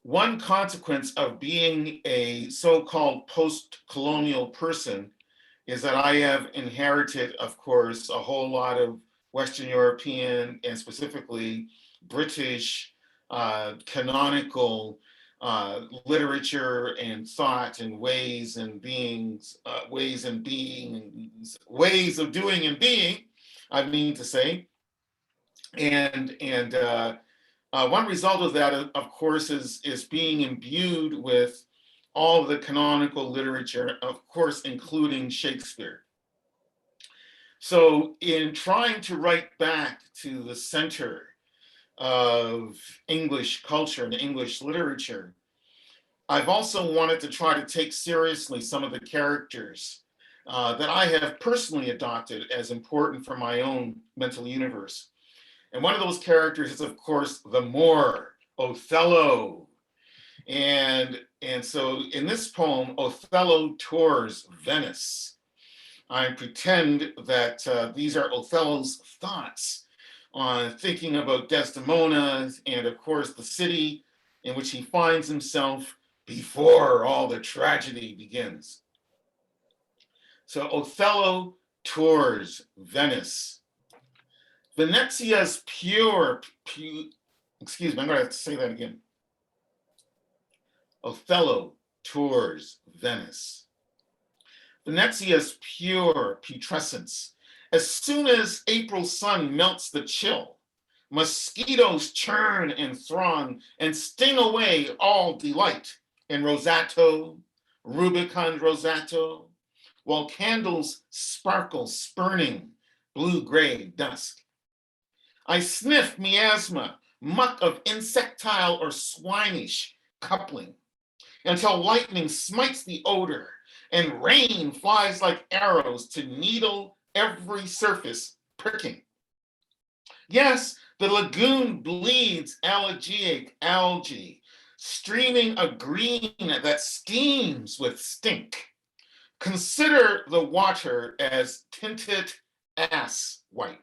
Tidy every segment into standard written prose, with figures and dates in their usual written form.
one consequence of being a so-called post-colonial person is that I have inherited, of course, a whole lot of Western European and specifically British canonical literature and thought and ways and beings, ways of doing and being, I mean to say. And one result of that, of course, is being imbued with all of the canonical literature, of course, including Shakespeare. So in trying to write back to the center of English culture and English literature, I've also wanted to try to take seriously some of the characters that I have personally adopted as important for my own mental universe. And one of those characters is, of course, the Moor, Othello. And so in this poem, Othello tours Venice. I pretend that these are Othello's thoughts on thinking about Desdemona and, of course, the city in which he finds himself before all the tragedy begins. So Othello tours Venice. Venezia's excuse me, I'm going to have to say that again. Othello tours Venice. Venezia's pure putrescence. As soon as April sun melts the chill, mosquitoes churn and throng and sting away all delight in Rosato, Rubicund Rosato, while candles sparkle spurning blue-gray dusk. I sniff miasma, muck of insectile or swinish coupling, until lightning smites the odor and rain flies like arrows to needle every surface, pricking. Yes, the lagoon bleeds elegiac algae, streaming a green that steams with stink. Consider the water as tinted ass white.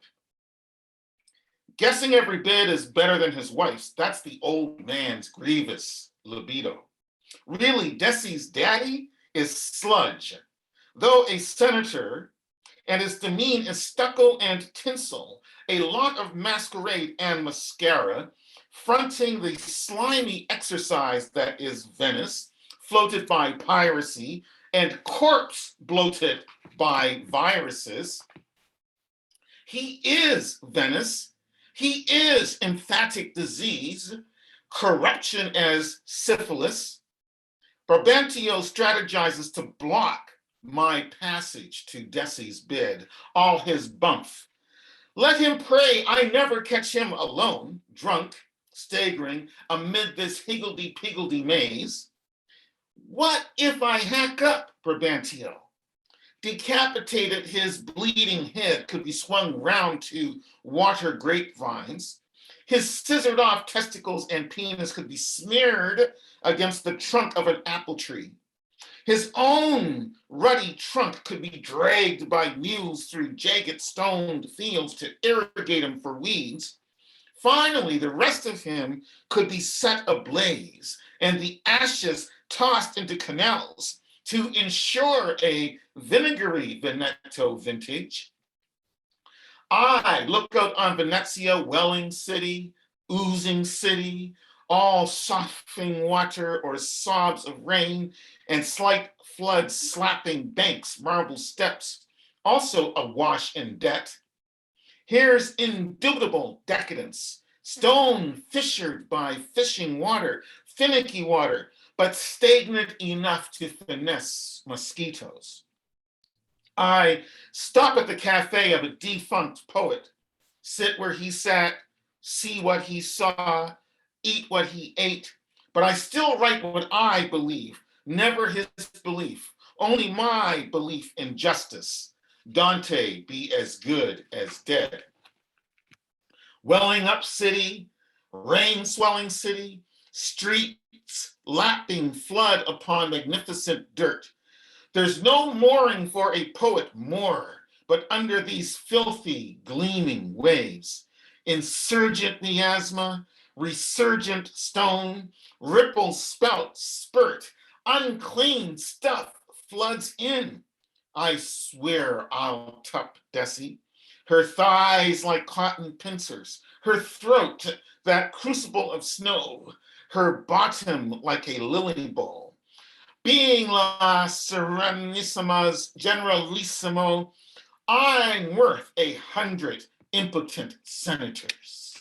Guessing every bit is better than his wife's, that's the old man's grievous libido. Really, Desi's daddy is sludge, though a senator, and his demean is stucco and tinsel, a lot of masquerade and mascara, fronting the slimy exercise that is Venice, floated by piracy, and corpse bloated by viruses. He is Venice. He is emphatic disease, corruption as syphilis. Brabantio strategizes to block my passage to Desi's bed, all his bump. Let him pray I never catch him alone, drunk, staggering amid this higgledy-piggledy maze. What if I hack up Brabantio? Decapitated, his bleeding head could be swung round to water grapevines. His scissored off testicles and penis could be smeared against the trunk of an apple tree. His own ruddy trunk could be dragged by mules through jagged stoned fields to irrigate him for weeds. Finally, the rest of him could be set ablaze and the ashes tossed into canals to ensure a vinegary Veneto vintage. I look out on Venezia, welling city, oozing city, all soughing water or sobs of rain, and slight floods slapping banks, marble steps, also awash in debt. Here's indubitable decadence, stone fissured by fishing water, finicky water, but stagnant enough to finesse mosquitoes. I stop at the cafe of a defunct poet, sit where he sat, see what he saw, eat what he ate, but I still write what I believe, never his belief, only my belief in justice. Dante be as good as dead. Welling up city, rain swelling city, streets lapping flood upon magnificent dirt. There's no mooring for a poet more, but under these filthy, gleaming waves, insurgent miasma, resurgent stone, ripple spout, spurt, unclean stuff floods in. I swear I'll tuck Desi, her thighs like cotton pincers, her throat that crucible of snow, her bottom like a lily bowl. Being La Serenissama's Generalissimo, I'm worth 100 impotent senators.